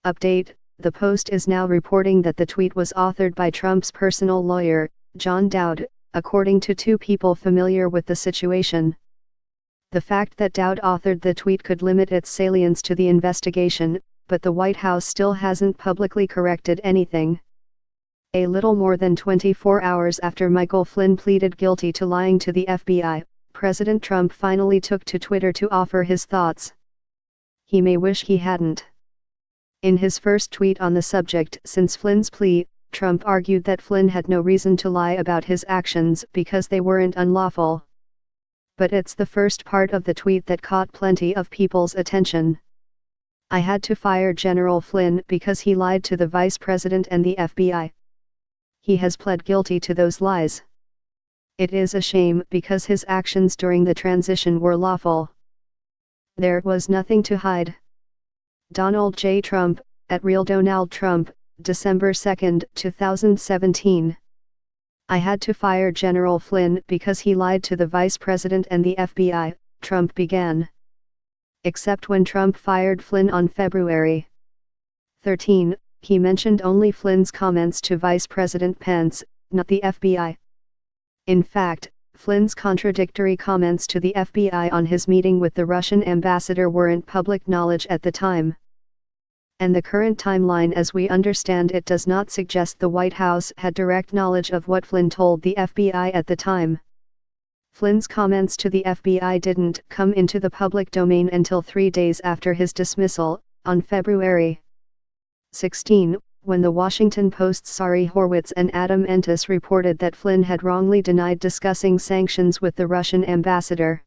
Update: the Post is now reporting that the tweet was authored by Trump's personal lawyer, John Dowd, according to two people familiar with the situation. The fact that Dowd authored the tweet could limit its salience to the investigation, but the White House still hasn't publicly corrected anything. A little more than 24 hours after Michael Flynn pleaded guilty to lying to the FBI, President Trump finally took to Twitter to offer his thoughts. He may wish he hadn't. In his first tweet on the subject since Flynn's plea, Trump argued that Flynn had no reason to lie about his actions because they weren't unlawful. But it's the first part of the tweet that caught plenty of people's attention. "I had to fire General Flynn because he lied to the Vice President and the FBI. He has pled guilty to those lies. It is a shame because his actions during the transition were lawful. There was nothing to hide." Donald J. Trump, at @RealDonaldTrump, December 2, 2017. "I had to fire General Flynn because he lied to the Vice President and the FBI," Trump began. Except when Trump fired Flynn on February 13, he mentioned only Flynn's comments to Vice President Pence, not the FBI. In fact, Flynn's contradictory comments to the FBI on his meeting with the Russian ambassador weren't public knowledge at the time. And the current timeline as we understand it does not suggest the White House had direct knowledge of what Flynn told the FBI at the time. Flynn's comments to the FBI didn't come into the public domain until 3 days after his dismissal, on February 16, when the Washington Post's Sari Horwitz and Adam Entis reported that Flynn had wrongly denied discussing sanctions with the Russian ambassador.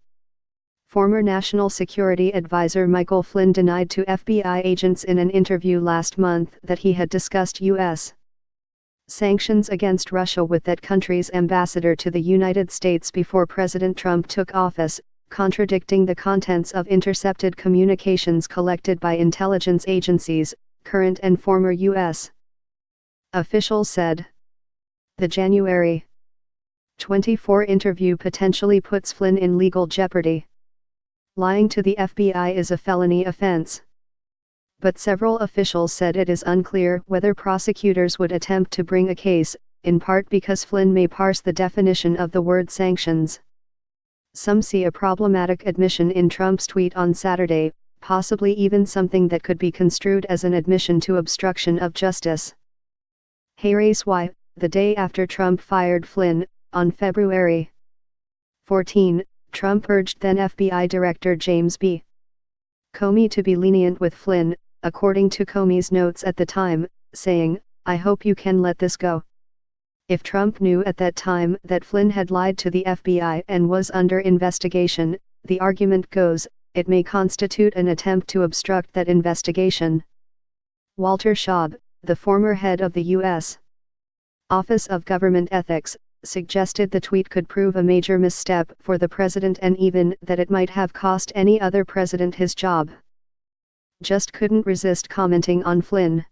Former National Security Advisor Michael Flynn denied to FBI agents in an interview last month that he had discussed U.S. sanctions against Russia with that country's ambassador to the United States before President Trump took office, contradicting the contents of intercepted communications collected by intelligence agencies, current and former U.S. officials said. The January 24 interview potentially puts Flynn in legal jeopardy. Lying to the FBI is a felony offense. But several officials said it is unclear whether prosecutors would attempt to bring a case, in part because Flynn may parse the definition of the word sanctions. Some see a problematic admission in Trump's tweet on Saturday, possibly even something that could be construed as an admission to obstruction of justice. Race Y, the day after Trump fired Flynn, on February 14, Trump urged then FBI Director James B. Comey to be lenient with Flynn, according to Comey's notes at the time, saying, "I hope you can let this go." If Trump knew at that time that Flynn had lied to the FBI and was under investigation, the argument goes, it may constitute an attempt to obstruct that investigation. Walter Shaub, the former head of the U.S. Office of Government Ethics, suggested the tweet could prove a major misstep for the president and even that it might have cost any other president his job. Just couldn't resist commenting on Flynn.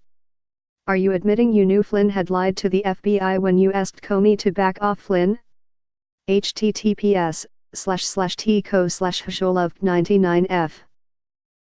"Are you admitting you knew Flynn had lied to the FBI when you asked Comey to back off Flynn?" https://tco/hjolov99f